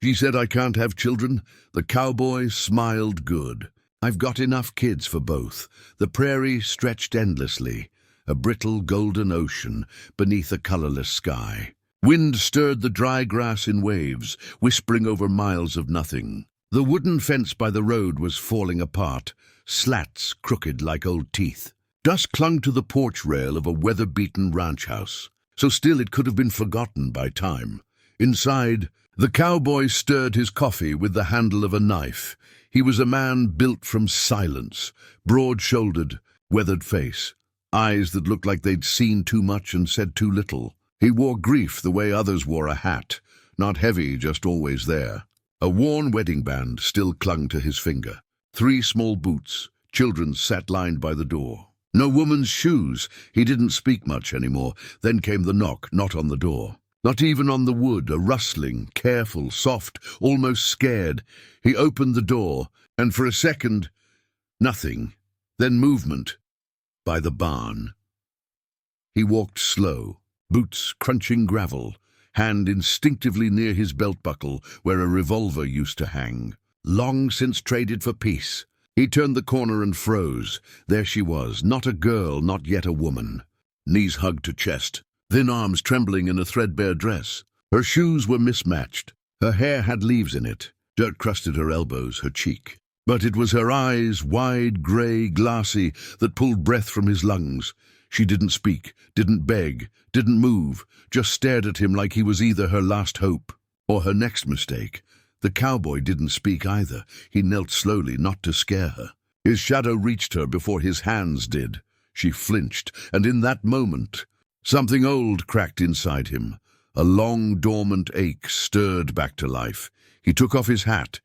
She said, "I can't have children." The cowboy smiled good. "I've got enough kids for both." The prairie stretched endlessly, a brittle golden ocean beneath a colorless sky. Wind stirred the dry grass in waves, whispering over miles of nothing. The wooden fence by the road was falling apart, slats crooked like old teeth. Dust clung to the porch rail of a weather-beaten ranch house, so still it could have been forgotten by time. Inside, the cowboy stirred his coffee with the handle of a knife. He was a man built from silence, broad-shouldered, weathered face, eyes that looked like they'd seen too much and said too little. He wore grief the way others wore a hat, not heavy, just always there. A worn wedding band still clung to his finger. 3 small boots, children's, sat lined by the door. No woman's shoes. He didn't speak much anymore. Then came the knock, not on the door. Not even on the wood, a rustling, careful, soft, almost scared. He opened the door, and for a second, nothing. Then movement. By the barn. He walked slow, boots crunching gravel, hand instinctively near his belt buckle where a revolver used to hang. Long since traded for peace. He turned the corner and froze. There she was, not a girl, not yet a woman. Knees hugged to chest, thin arms trembling in a threadbare dress. Her shoes were mismatched. Her hair had leaves in it. Dirt crusted her elbows, her cheek. But it was her eyes, wide, grey, glassy, that pulled breath from his lungs. She didn't speak, didn't beg, didn't move, just stared at him like he was either her last hope or her next mistake. The cowboy didn't speak either. He knelt slowly, not to scare her. His shadow reached her before his hands did. She flinched, and in that moment, something old cracked inside him. A long, dormant ache stirred back to life. He took off his hat,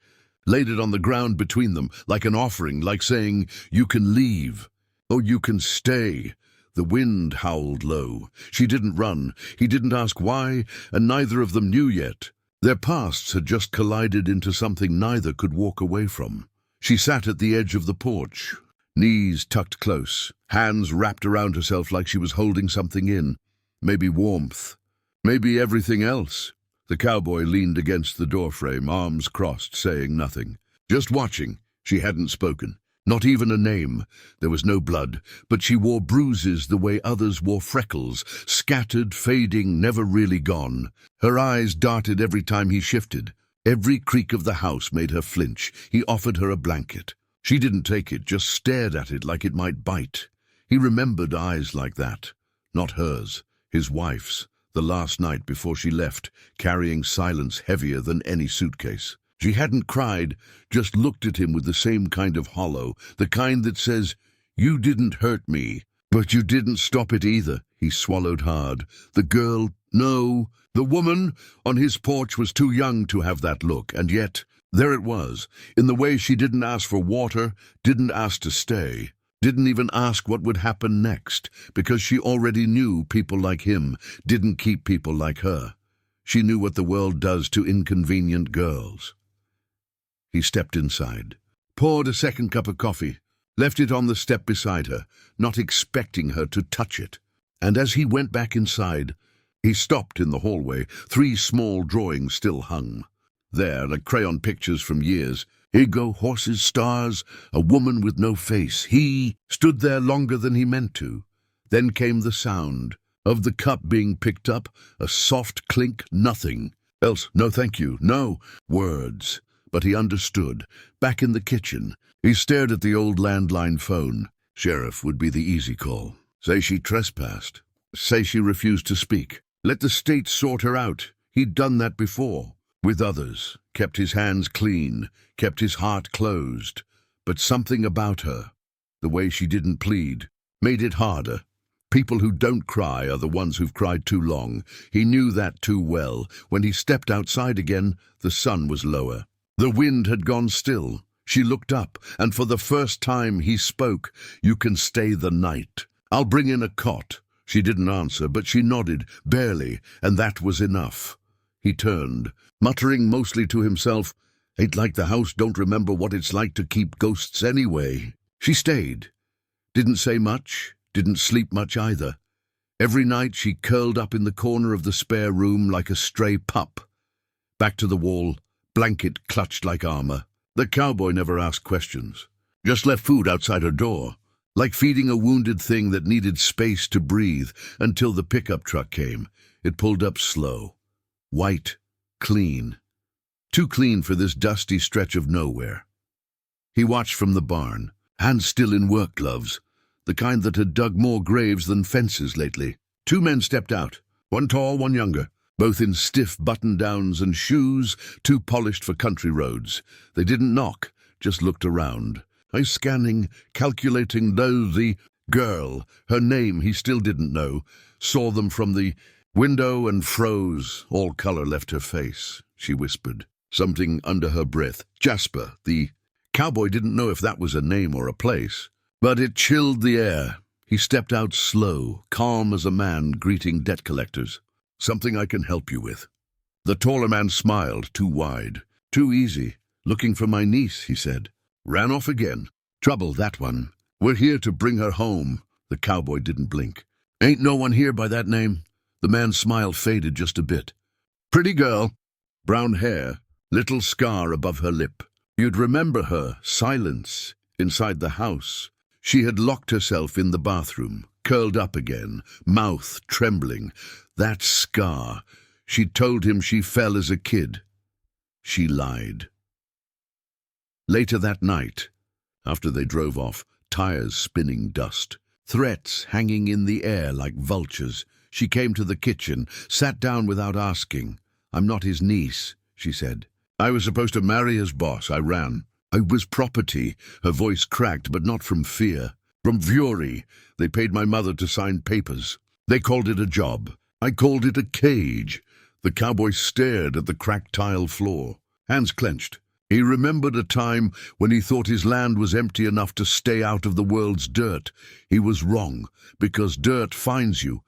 laid it on the ground between them, like an offering, like saying, "You can leave, or you can stay." The wind howled low. She didn't run. He didn't ask why, and neither of them knew yet. Their pasts had just collided into something neither could walk away from. She sat at the edge of the porch, knees tucked close, hands wrapped around herself like she was holding something in. Maybe warmth. Maybe everything else. The cowboy leaned against the doorframe, arms crossed, saying nothing. Just watching. She hadn't spoken. Not even a name. There was no blood, but she wore bruises the way others wore freckles, scattered, fading, never really gone. Her eyes darted every time he shifted. Every creak of the house made her flinch. He offered her a blanket. She didn't take it, just stared at it like it might bite. He remembered eyes like that. Not hers, his wife's, the last night before she left, carrying silence heavier than any suitcase. She hadn't cried, just looked at him with the same kind of hollow, the kind that says, "You didn't hurt me, but you didn't stop it either." He swallowed hard. The girl, no. The woman on his porch was too young to have that look, and yet, there it was, in the way she didn't ask for water, didn't ask to stay, didn't even ask what would happen next, because she already knew people like him didn't keep people like her. She knew what the world does to inconvenient girls. He stepped inside, poured a second cup of coffee, left it on the step beside her, not expecting her to touch it. And as he went back inside, he stopped in the hallway. 3 small drawings still hung. There, like crayon pictures from years. Ego, horses, stars, a woman with no face. He stood there longer than he meant to. Then came the sound of the cup being picked up, a soft clink, nothing else. No, thank you, no words. But he understood. Back in the kitchen, he stared at the old landline phone. Sheriff would be the easy call. Say she trespassed. Say she refused to speak. Let the state sort her out. He'd done that before. With others. Kept his hands clean. Kept his heart closed. But something about her, the way she didn't plead, made it harder. People who don't cry are the ones who've cried too long. He knew that too well. When he stepped outside again, the sun was lower. The wind had gone still. She looked up, and for the first time he spoke. "You can stay the night. I'll bring in a cot." She didn't answer, but she nodded, barely, and that was enough. He turned, muttering mostly to himself, "Ain't like the house don't remember what it's like to keep ghosts anyway." She stayed. Didn't say much, didn't sleep much either. Every night she curled up in the corner of the spare room like a stray pup. Back to the wall, blanket clutched like armor. The cowboy never asked questions, just left food outside her door, like feeding a wounded thing that needed space to breathe until the pickup truck came. It pulled up slow, white, clean, too clean for this dusty stretch of nowhere. He watched from the barn, hands still in work gloves, the kind that had dug more graves than fences lately. Two men stepped out, one tall, one younger, both in stiff button-downs and shoes too polished for country roads. They didn't knock, just looked around. Eyes scanning, calculating. The girl, her name he still didn't know, saw them from the window and froze. All color left her face. She whispered something under her breath. Jasper. The cowboy didn't know if that was a name or a place, but it chilled the air. He stepped out slow, calm as a man greeting debt collectors. Something I can help you with. The taller man smiled, too wide, too easy. Looking for my niece, he said. Ran off again. Trouble, that one. We're here to bring her home. The cowboy didn't blink. Ain't no one here by that name? The man's smile faded just a bit. Pretty girl. Brown hair, little scar above her lip. You'd remember her, silence, inside the house. She had locked herself in the bathroom, curled up again, mouth trembling. That scar. She'd told him she fell as a kid. She lied. Later that night, after they drove off, tires spinning dust, threats hanging in the air like vultures, she came to the kitchen, sat down without asking. I'm not his niece, she said. I was supposed to marry his boss. I ran. I was property. Her voice cracked, but not from fear. From fury. They paid my mother to sign papers. They called it a job. I called it a cage. The cowboy stared at the cracked tile floor, hands clenched. He remembered a time when he thought his land was empty enough to stay out of the world's dirt. He was wrong, because dirt finds you,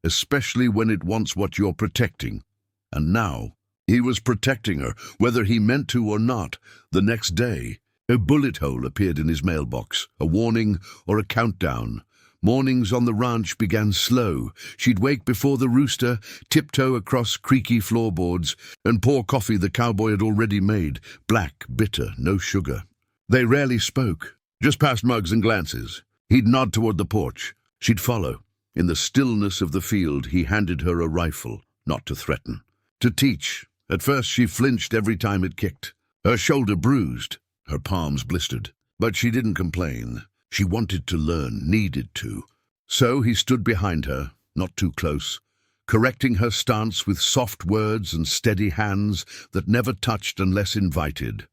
especially when it wants what you're protecting. And now, he was protecting her, whether he meant to or not. The next day, a bullet hole appeared in his mailbox, a warning or a countdown. Mornings on the ranch began slow. She'd wake before the rooster, tiptoe across creaky floorboards, and pour coffee the cowboy had already made, black, bitter, no sugar. They rarely spoke, just passed mugs and glances. He'd nod toward the porch. She'd follow. In the stillness of the field, he handed her a rifle, not to threaten, to teach. At first she flinched every time it kicked. Her shoulder bruised, her palms blistered. But she didn't complain. She wanted to learn, needed to. So he stood behind her, not too close, correcting her stance with soft words and steady hands that never touched unless invited.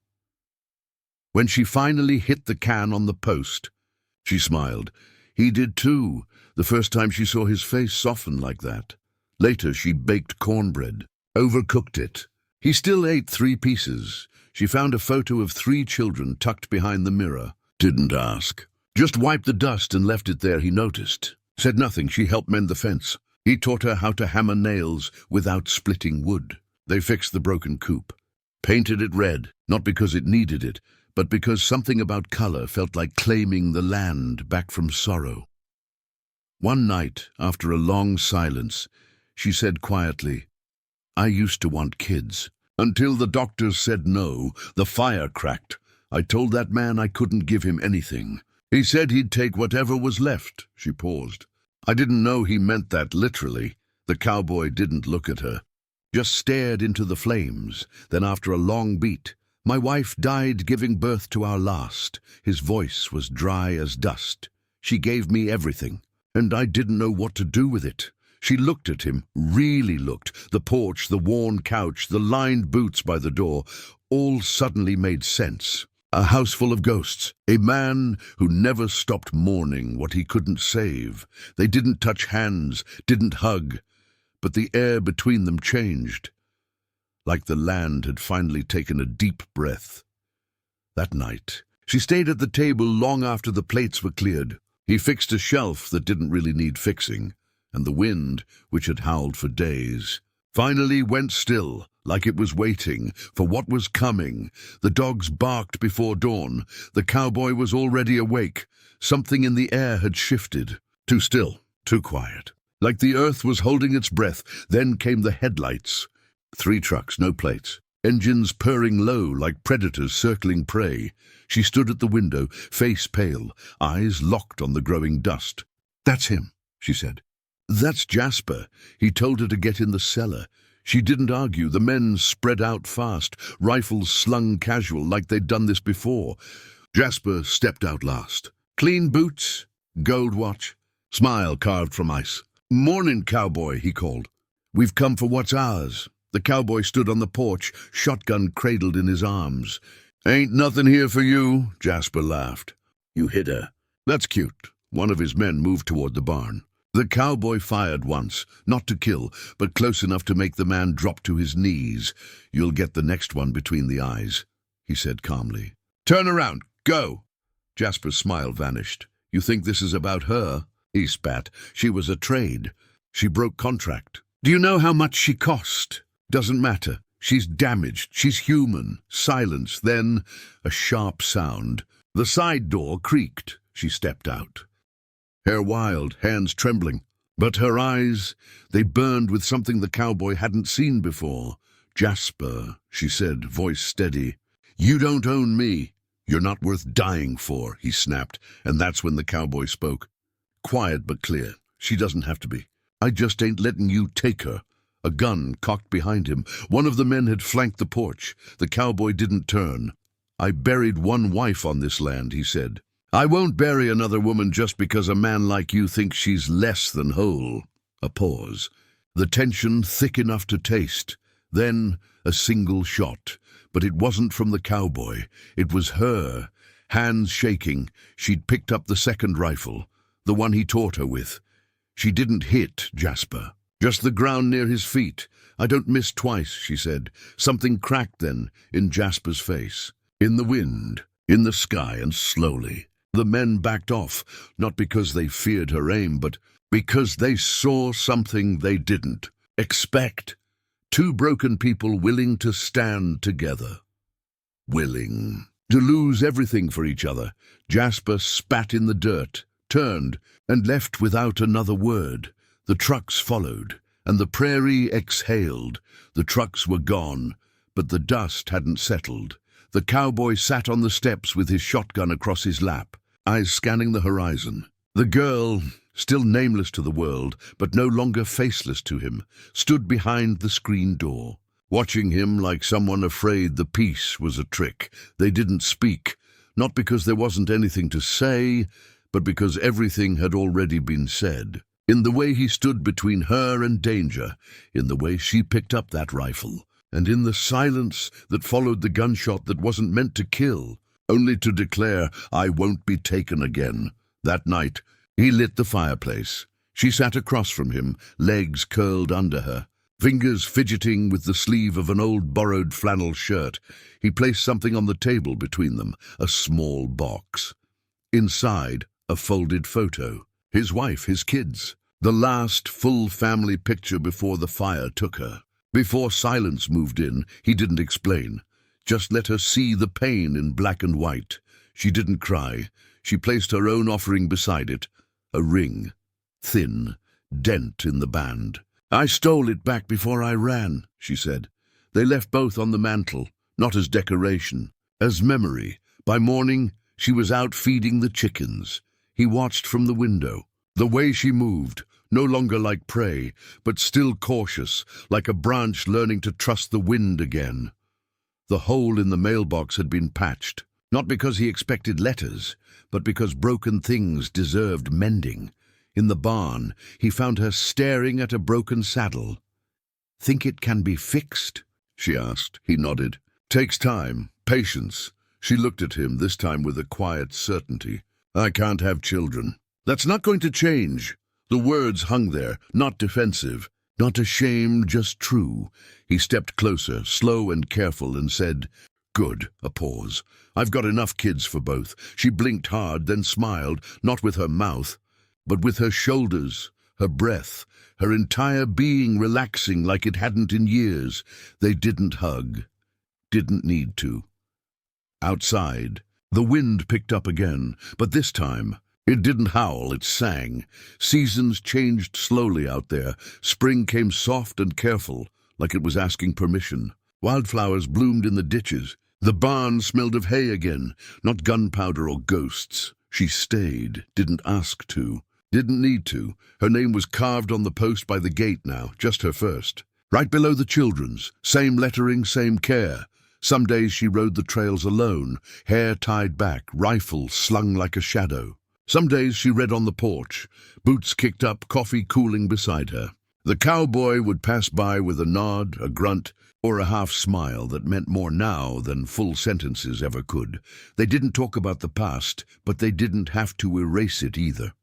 When she finally hit the can on the post, she smiled. He did too, the first time she saw his face soften like that. Later she baked cornbread, overcooked it. He still ate 3 pieces. She found a photo of 3 children tucked behind the mirror. Didn't ask. Just wiped the dust and left it there, he noticed. Said nothing. She helped mend the fence. He taught her how to hammer nails without splitting wood. They fixed the broken coop. Painted it red, not because it needed it, but because something about color felt like claiming the land back from sorrow. One night, after a long silence, she said quietly, I used to want kids. Until the doctors said no, the fire cracked. I told that man I couldn't give him anything. He said he'd take whatever was left. She paused. I didn't know he meant that literally. The cowboy didn't look at her, just stared into the flames. Then after a long beat, my wife died giving birth to our last. His voice was dry as dust. She gave me everything, and I didn't know what to do with it. She looked at him, really looked. The porch, the worn couch, the lined boots by the door, all suddenly made sense. A house full of ghosts. A man who never stopped mourning what he couldn't save. They didn't touch hands, didn't hug, but the air between them changed. Like the land had finally taken a deep breath. That night, she stayed at the table long after the plates were cleared. He fixed a shelf that didn't really need fixing, and the wind, which had howled for days, finally went still, like it was waiting for what was coming. The dogs barked before dawn. The cowboy was already awake. Something in the air had shifted. Too still, too quiet. Like the earth was holding its breath. Then came the headlights. 3 trucks, no plates. engines purring low like predators circling prey. She stood at the window, face pale, eyes locked on the growing dust. "That's him," she said. "That's Jasper. He told her to get in the cellar." She didn't argue. The men spread out fast, rifles slung casual like they'd done this before. Jasper stepped out last. Clean boots, gold watch, smile carved from ice. "Morning, Cowboy," he called. "We've come for what's ours." The cowboy stood on the porch, shotgun cradled in his arms. "Ain't nothing here for you," Jasper laughed. "You hit her." "That's cute." One of his men moved toward the barn. The cowboy fired once, not to kill, but close enough to make the man drop to his knees. "You'll get the next one between the eyes," he said calmly. "Turn around, go." Jasper's smile vanished. "You think this is about her?" He spat. "She was a trade. She broke contract. Do you know how much she cost? Doesn't matter. She's damaged. She's human." Silence, then a sharp sound. The side door creaked. She stepped out. Hair wild, hands trembling. But her eyes, they burned with something the cowboy hadn't seen before. "Jasper," she said, voice steady. "You don't own me. You're not worth dying for," he snapped, and that's when the cowboy spoke. Quiet but clear. "She doesn't have to be. I just ain't letting you take her." A gun cocked behind him. One of the men had flanked the porch. The cowboy didn't turn. "I buried one wife on this land," he said. "I won't bury another woman just because a man like you thinks she's less than whole." A pause. The tension thick enough to taste. Then a single shot. But it wasn't from the cowboy. It was her. Hands shaking, she'd picked up the second rifle, the one he taught her with. She didn't hit Jasper. Just the ground near his feet. "I don't miss twice," she said. Something cracked then, in Jasper's face. In the wind, in the sky, and slowly. The men backed off, not because they feared her aim, but because they saw something they didn't expect. Two broken people willing to stand together. Willing to lose everything for each other. Jasper spat in the dirt, turned, and left without another word. The trucks followed, and the prairie exhaled. The trucks were gone, but the dust hadn't settled. The cowboy sat on the steps with his shotgun across his lap, eyes scanning the horizon. The girl, still nameless to the world, but no longer faceless to him, stood behind the screen door, watching him like someone afraid the peace was a trick. They didn't speak, not because there wasn't anything to say, but because everything had already been said. In the way he stood between her and danger, in the way she picked up that rifle, and in the silence that followed the gunshot that wasn't meant to kill, only to declare, "I won't be taken again." That night, he lit the fireplace. She sat across from him, legs curled under her, fingers fidgeting with the sleeve of an old borrowed flannel shirt. He placed something on the table between them, a small box. Inside, a folded photo. His wife, his kids. The last full family picture before the fire took her. Before silence moved in, he didn't explain. Just let her see the pain in black and white. She didn't cry. She placed her own offering beside it. A ring. Thin. Dent in the band. "I stole it back before I ran," she said. They left both on the mantel, not as decoration, as memory. By morning, she was out feeding the chickens. He watched from the window. The way she moved, no longer like prey, but still cautious, like a branch learning to trust the wind again. The hole in the mailbox had been patched, not because he expected letters, but because broken things deserved mending. In the barn, he found her staring at a broken saddle. "Think it can be fixed?" she asked. He nodded. "Takes time, patience." She looked at him, this time with a quiet certainty. "I can't have children." "That's not going to change." The words hung there, not defensive, not ashamed, just true. He stepped closer, slow and careful, and said, "Good." A pause. "I've got enough kids for both." She blinked hard, then smiled, not with her mouth, but with her shoulders, her breath, her entire being relaxing like it hadn't in years. They didn't hug. Didn't need to. Outside, the wind picked up again, but this time, it didn't howl, it sang. Seasons changed slowly out there. Spring came soft and careful, like it was asking permission. Wildflowers bloomed in the ditches. The barn smelled of hay again, not gunpowder or ghosts. She stayed, didn't ask to, didn't need to. Her name was carved on the post by the gate now, just her first. Right below the children's, same lettering, same care. Some days she rode the trails alone, hair tied back, rifle slung like a shadow. Some days she read on the porch, boots kicked up, coffee cooling beside her. The cowboy would pass by with a nod, a grunt, or a half-smile that meant more now than full sentences ever could. They didn't talk about the past, but they didn't have to erase it either.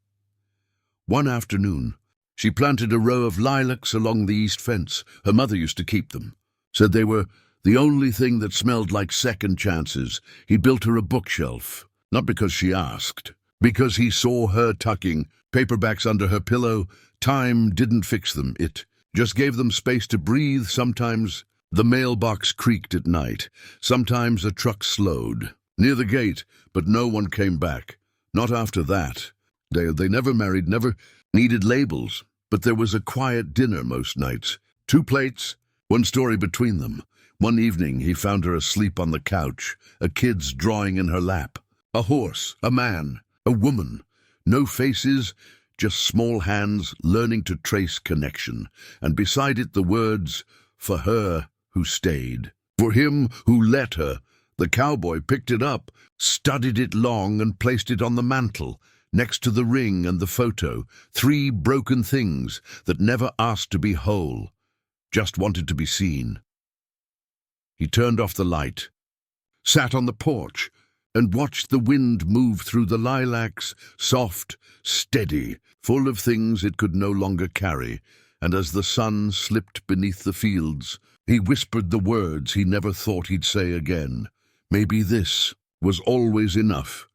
One afternoon, she planted a row of lilacs along the east fence. Her mother used to keep them. Said they were the only thing that smelled like second chances. He built her a bookshelf, not because she asked, because he saw her tucking paperbacks under her pillow. Time didn't fix them. It just gave them space to breathe. Sometimes the mailbox creaked at night. Sometimes a truck slowed near the gate, but no one came back. Not after that. They never married, never needed labels. But there was a quiet dinner most nights. 2 plates, one story between them. One evening he found her asleep on the couch, a kid's drawing in her lap. A horse, a man, a woman. No faces, just small hands learning to trace connection. And beside it the words, for her who stayed, for him who let her. The cowboy picked it up, studied it long, and placed it on the mantel, next to the ring and the photo. 3 broken things that never asked to be whole, just wanted to be seen. He turned off the light, sat on the porch, and watched the wind move through the lilacs, soft, steady, full of things it could no longer carry. And as the sun slipped beneath the fields, he whispered the words he never thought he'd say again. Maybe this was always enough.